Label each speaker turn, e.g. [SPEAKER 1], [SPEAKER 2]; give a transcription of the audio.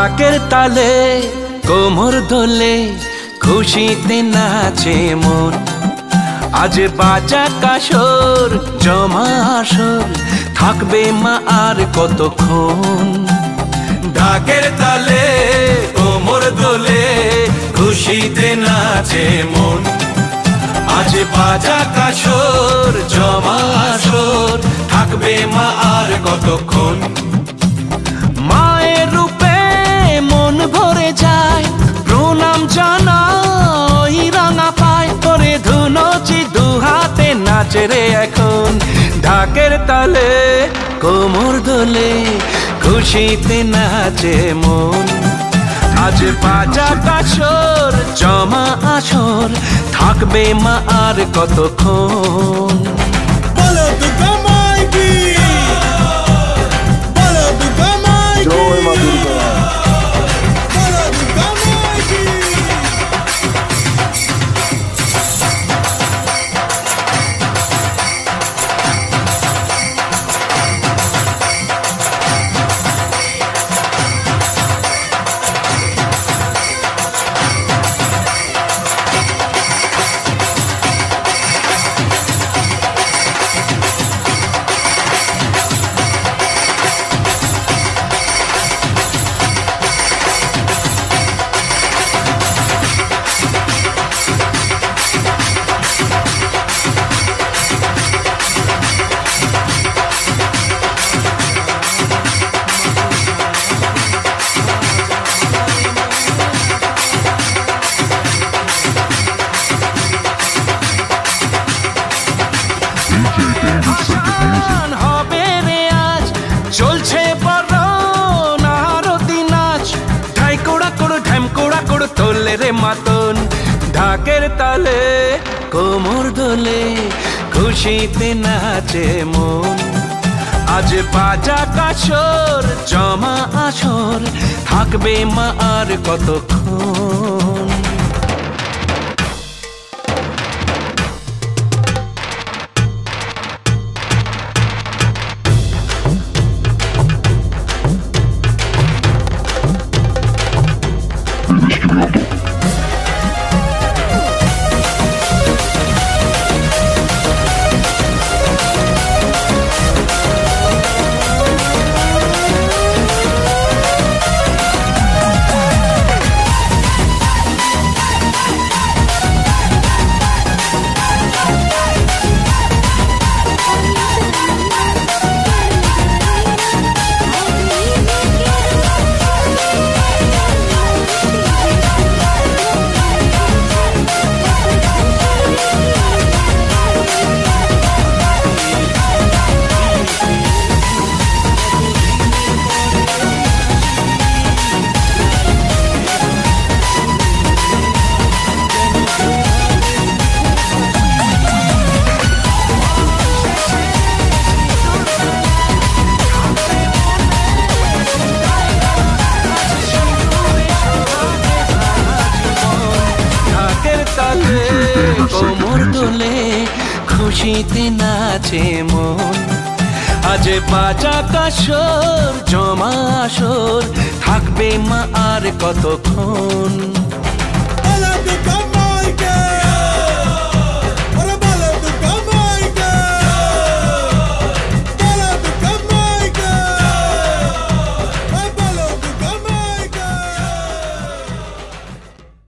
[SPEAKER 1] ঢাকের তালে কোমর দোলে খুশিতে নাচে মন। আজ বাজা কাসর জমা আসর থাকবে মা আর কতক্ষণ। ঢাকের তালে কোমর দোলে খুশিতে নাচে মন। আজ বাজা কাসর জমা আসর থাকবে মা আর কতক্ষণ। মায়ের রূপে মন ভরে যায় প্রণাম জানাই রাঙা পায় করে ধুনচি দুহাতে নাচে রে এখন। ঢাকের তালে কোমর দোলে খুশিতে নাচে মন। আজ বাজা কাসর জমা আসর থাকবে মা আর কতক্ষণ।
[SPEAKER 2] বলো দুর্গা মাই কি, বলো দুর্গা মাই কি,
[SPEAKER 3] জয় মা দুর্গা।
[SPEAKER 2] বলো দুর্গা মাই কি।
[SPEAKER 1] হবে রে আজ চলছে বরণ আরতি নাচ। ঢাই কোড়া কোড় ঢ্যাম কোড়া কোড় তোলে রে মাতন। ঢাকের তালে কোমর দোলে খুশিতে নাচে মন। আজ বাজা কাসর জমা আসর থাকবে মা আর কতক্ষণ। কোমর দোলে খুশিতে নাচে মন। আজ বাজা কাসর জমা আসর থাকবে মা আর কতক্ষণ।